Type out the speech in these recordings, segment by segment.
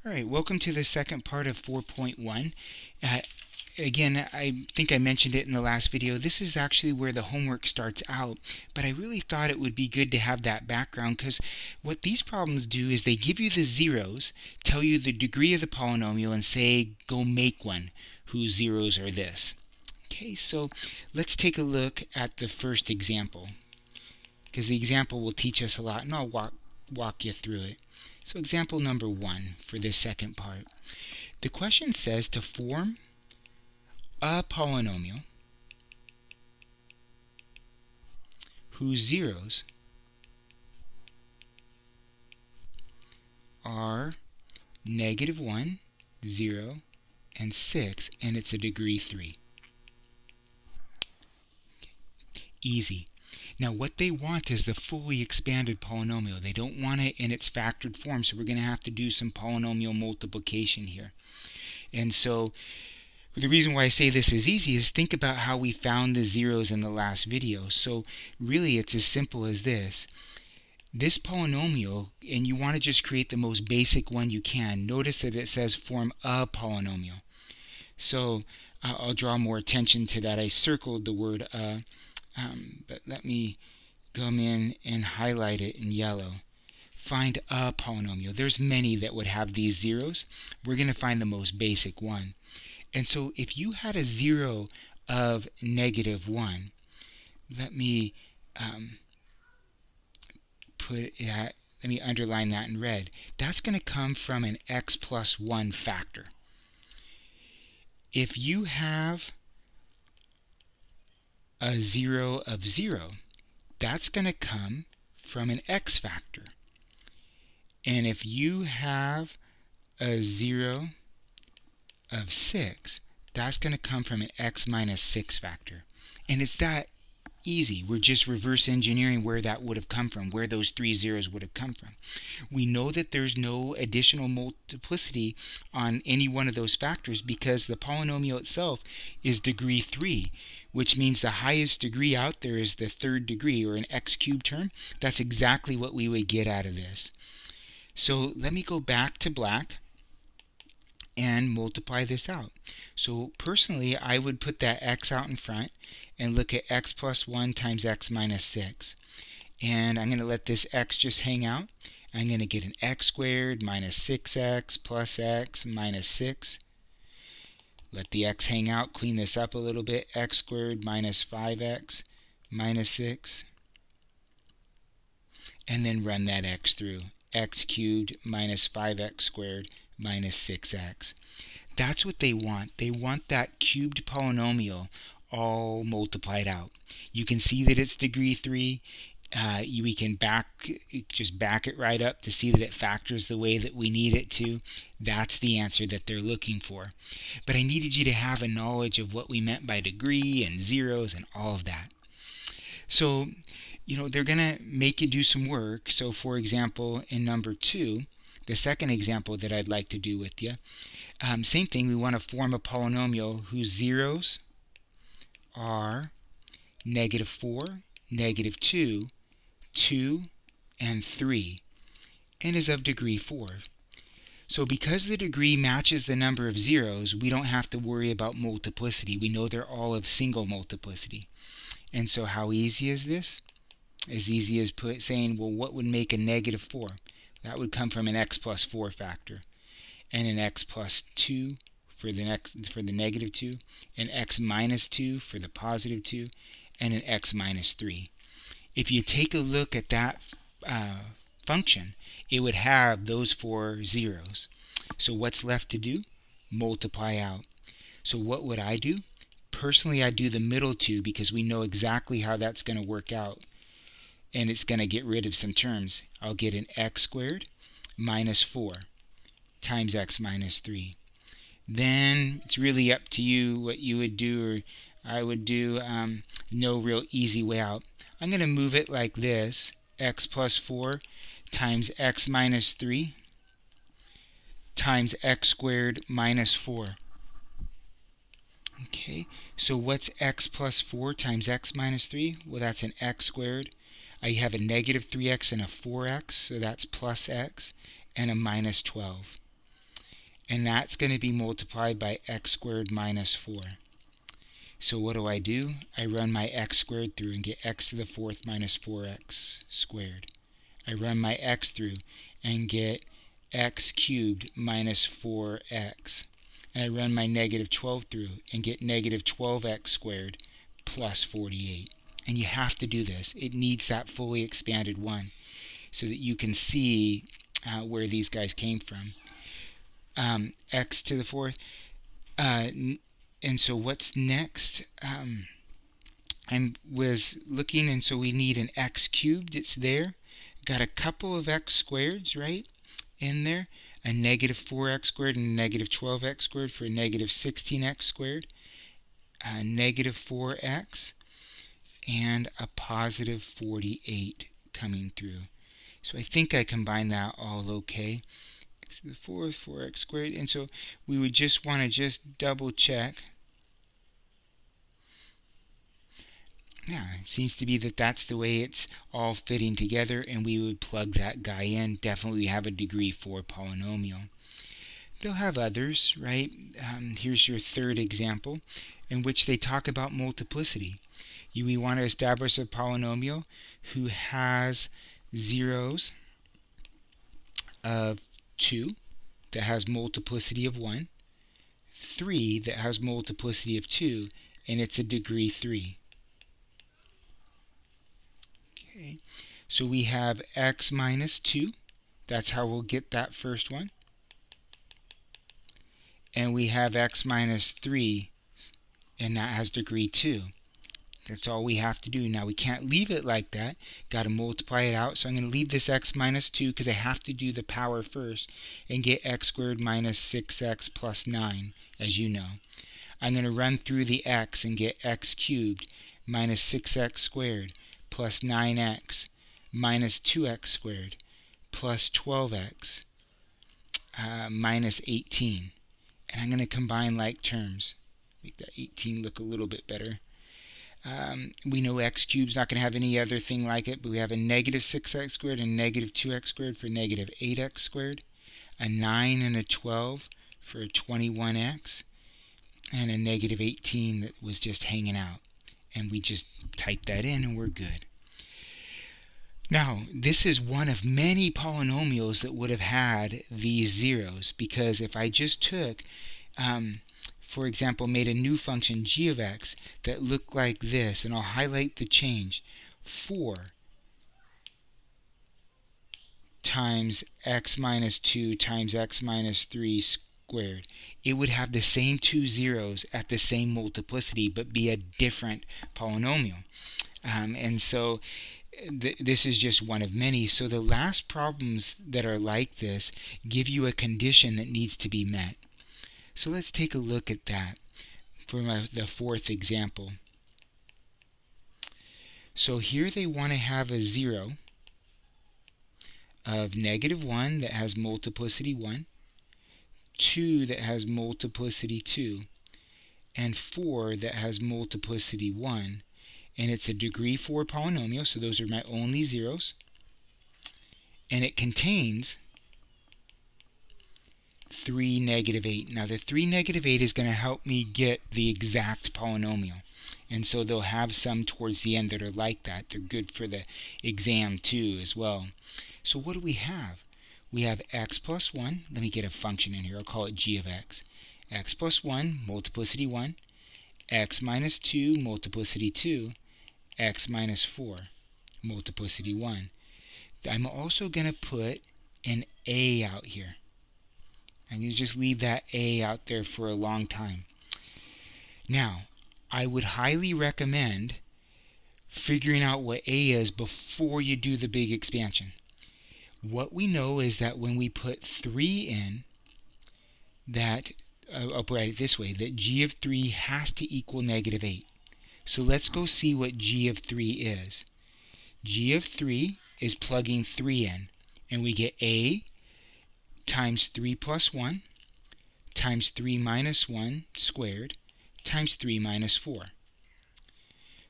All right, welcome to the second part of 4.1. Again, I think I mentioned it in the last video. This is actually where the homework starts out, but I really thought it would be good to have that background because what these problems do is they give you the zeros, tell you the degree of the polynomial, and say, go make one whose zeros are this. Okay, so let's take a look at the first example because the example will teach us a lot, and I'll walk you through it. So example number 1 for this second part. The question says to form a polynomial whose zeros are -1, 0, and 6, and it's a degree 3. Easy. Now what they want is the fully expanded polynomial. They don't want it in its factored form, so we're going to have to do some polynomial multiplication here. And so the reason why I say this is easy is think about how we found the zeros in the last video. So really it's as simple as this. This polynomial, and you want to just create the most basic one you can. Notice that it says form a polynomial. So I'll draw more attention to that. I circled the word but let me come in and highlight it in yellow. Find a polynomial. There's many that would have these zeros. We're going to find the most basic one. And so if you had a zero of -1, let me let me underline that in red. That's going to come from an x plus 1 factor. If you have a 0 of 0, that's going to come from an x factor. And if you have a 0 of 6, that's going to come from an x minus 6 factor. And it's that easy. We're just reverse engineering where that would have come from, where those 3 zeros would have come from. We know that there's no additional multiplicity on any one of those factors because the polynomial itself is degree 3, which means the highest degree out there is the third degree, or an x cubed term. That's exactly what we would get out of this. So let me go back to black and multiply this out. So personally, I would put that x out in front and look at x plus 1 times x minus 6. And I'm going to let this x just hang out. I'm going to get an x squared minus 6x plus x minus 6. Let the x hang out, clean this up a little bit. X squared minus 5x minus 6. And then run that x through. X cubed minus 5x squared minus 6x. That's what they want. They want that cubed polynomial all multiplied out. You can see that it's degree 3. We can just back it right up to see that it factors the way that we need it to. That's the answer that they're looking for. But I needed you to have a knowledge of what we meant by degree and zeros and all of that. So, they're going to make you do some work. So, for example, in number 2, the second example that I'd like to do with you, same thing. We want to form a polynomial whose zeros are -4, -2, 2, and 3, and is of degree 4. So because the degree matches the number of zeros, we don't have to worry about multiplicity. We know they're all of single multiplicity. And so how easy is this? As easy as saying, well, what would make a -4? That would come from an x plus 4 factor, and an x plus 2 for the -2, an x minus 2 for the positive 2, and an x minus 3. If you take a look at that function, it would have those 4 zeros. So what's left to do? Multiply out. So what would I do? Personally, I do the middle 2 because we know exactly how that's going to work out. And it's going to get rid of some terms. I'll get an x squared minus 4 times x minus 3. Then it's really up to you what you would do, or I would do. No real easy way out. I'm going to move it like this. X plus 4 times x minus 3 times x squared minus 4. Okay, so what's x plus 4 times x minus 3? Well, that's an x squared. I have a -3x and a 4x, so that's plus x, and a minus 12. and that's going to be multiplied by x squared minus 4. So what do? I run my x squared through and get x to the fourth minus 4x squared. I run my x through and get x cubed minus 4x. And I run my negative 12 through and get negative 12x squared plus 48. And you have to do this. It needs that fully expanded one so that you can see where these guys came from. X to the fourth. And so what's next? I was looking, and so we need an x cubed. It's there. Got a couple of x squareds, right, in there. A negative 4x squared and a negative 12x squared for a negative 16x squared. A negative 4x and a positive 48 coming through. So I think I combined that all okay. X to the fourth, 4x squared. And so we would just want to just double check. Yeah, it seems to be that that's the way it's all fitting together, and we would plug that guy in. Definitely have a degree 4 polynomial. They'll have others, right? Here's your third example in which they talk about multiplicity. We want to establish a polynomial who has zeros of 2 that has multiplicity of 1, 3 that has multiplicity of 2, and it's a degree 3. Okay. So we have x minus 2. That's how we'll get that first one. And we have x minus 3, and that has degree 2. That's all we have to do. Now we can't leave it like that. Got to multiply it out. So I'm going to leave this x minus 2 because I have to do the power first and get x squared minus 6x plus 9, as you know. I'm going to run through the x and get x cubed minus 6x squared plus 9x minus 2x squared plus 12x minus 18. And I'm going to combine like terms. Make that 18 look a little bit better. We know x cubed is not going to have any other thing like it, but we have a negative 6x squared and negative 2x squared for negative 8x squared, a 9 and a 12 for 21x, and a negative 18 that was just hanging out. And we just type that in and we're good. Now, this is one of many polynomials that would have had these zeros, because if I just took, for example, made a new function g of x that looked like this, and I'll highlight the change, 4 times x minus 2 times x minus 3 squared, it would have the same two zeros at the same multiplicity but be a different polynomial. And so this is just one of many. So the last problems that are like this give you a condition that needs to be met. So let's take a look at that for the fourth example. So here they want to have a 0 of negative 1 that has multiplicity 1, 2 that has multiplicity 2, and 4 that has multiplicity 1. And it's a degree 4 polynomial, so those are my only zeros. And it contains 3, negative 8. Now the 3, negative 8 is going to help me get the exact polynomial. And so they'll have some towards the end that are like that. They're good for the exam too as well. So what do we have? We have x plus 1. Let me get a function in here. I'll call it g of x. X plus 1, multiplicity 1. X minus 2, multiplicity 2. X minus 4, multiplicity 1. I'm also going to put an a out here. I'm going to just leave that a out there for a long time. Now, I would highly recommend figuring out what a is before you do the big expansion. What we know is that when we put 3 in, that, I'll write it this way, that g of 3 has to equal negative 8. So let's go see what g of 3 is. G of 3 is plugging 3 in, and we get a times 3 plus 1 times 3 minus 1 squared times 3 minus 4.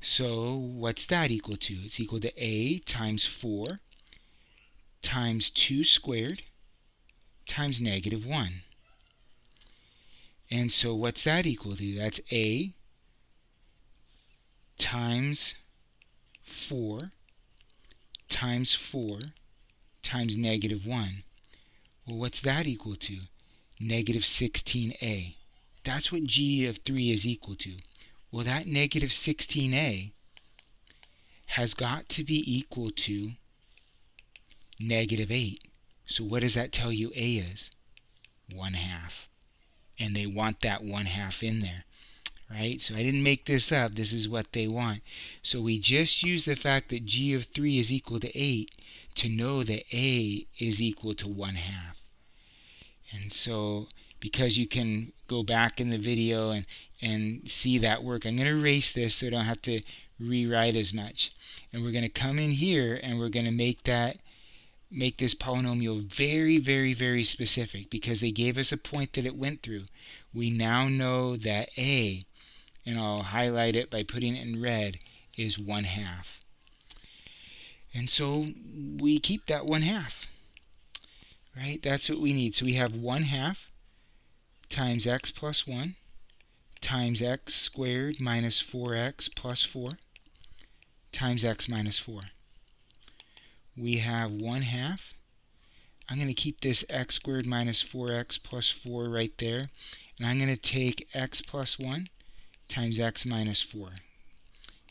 So what's that equal to? It's equal to a times 4 times 2 squared times negative 1. And so what's that equal to? That's a times 4 times 4 times negative 1. Well, what's that equal to? Negative 16a. That's what g of 3 is equal to. Well, that negative 16a has got to be equal to negative 8. So what does that tell you a is? 1/2. And they want that 1/2 in there, right? So I didn't make this up. This is what they want. So we just use the fact that g of 3 is equal to 8 to know that a is equal to 1/2. And so because you can go back in the video and see that work, I'm going to erase this so I don't have to rewrite as much. And we're going to come in here and we're going to make this polynomial very, very, very specific because they gave us a point that it went through. We now know that a, and I'll highlight it by putting it in red, is 1/2. And so we keep that 1/2. Right? That's what we need. So we have 1/2 times x plus 1 times x squared minus 4x plus 4 times x minus 4. We have 1/2. I'm going to keep this x squared minus 4x plus 4 right there. And I'm going to take x plus 1 times x minus 4.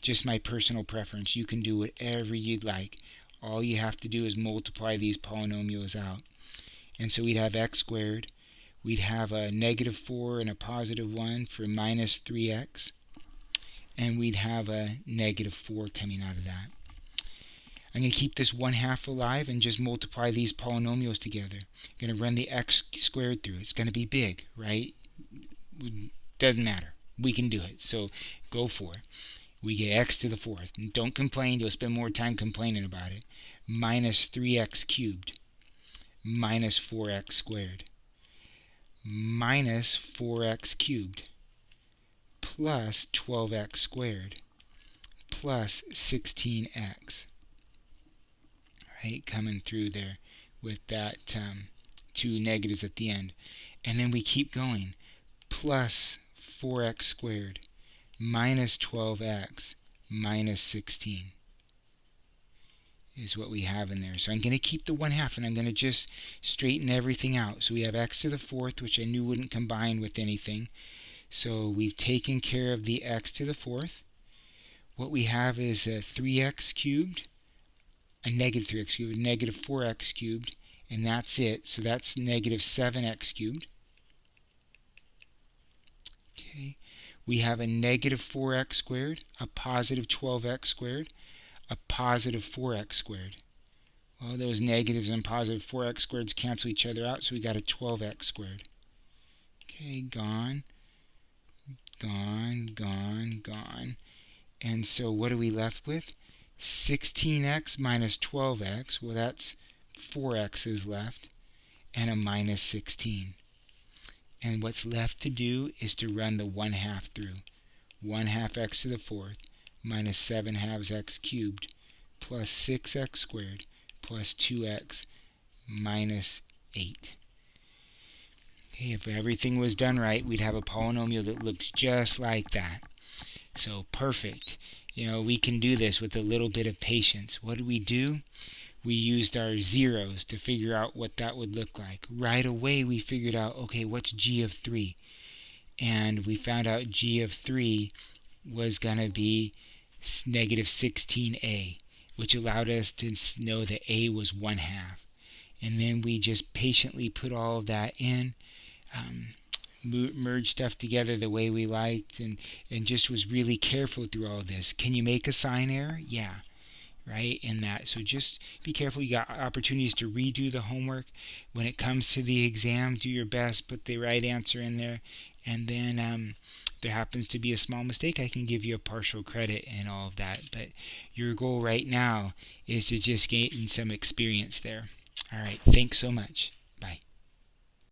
Just my personal preference. You can do whatever you'd like. All you have to do is multiply these polynomials out. And so we'd have x squared. We'd have a negative 4 and a positive 1 for minus 3x. And we'd have a negative 4 coming out of that. I'm going to keep this 1/2 alive and just multiply these polynomials together. I'm going to run the x squared through. It's going to be big, right? Doesn't matter. We can do it. So go for it. We get x to the 4th. And don't complain. You'll spend more time complaining about it. Minus 3x cubed minus 4x squared minus 4x cubed plus 12x squared plus 16x. Right, coming through there with that 2 negatives at the end. And then we keep going. Plus 4x squared minus 12x minus 16 is what we have in there. So I'm going to keep the 1/2 and I'm going to just straighten everything out. So we have x to the 4th, which I knew wouldn't combine with anything. So we've taken care of the x to the 4th. What we have is a 3x cubed, a negative 3x cubed, a negative 4x cubed, and that's it. So that's negative 7x cubed. Okay. We have a negative 4x squared, a positive 12x squared, a positive 4x squared. Well, those negatives and positive 4x squareds cancel each other out, so we got a 12x squared. Okay, gone, gone, gone, gone. And so what are we left with? 16x minus 12x, well that's 4x's left, and a minus 16. And what's left to do is to run the 1/2 through. 1/2 x to the 4th minus 7/2 x cubed plus 6x squared plus 2x minus 8. Okay, if everything was done right, we'd have a polynomial that looks just like that. So perfect. You know, we can do this with a little bit of patience. What did we do? We used our zeros to figure out what that would look like. Right away we figured out, okay, what's g of 3? And we found out g of 3 was going to be negative 16a, which allowed us to know that a was 1/2. And then we just patiently put all of that in, merged stuff together the way we liked, and just was really careful through all of this. Can you make a sign error? Yeah. Right, in that. So just be careful. You got opportunities to redo the homework. When it comes to the exam, do your best, put the right answer in there, and then if there happens to be a small mistake, I can give you a partial credit and all of that. But your goal right now is to just gain some experience there. All right, thanks so much. Bye.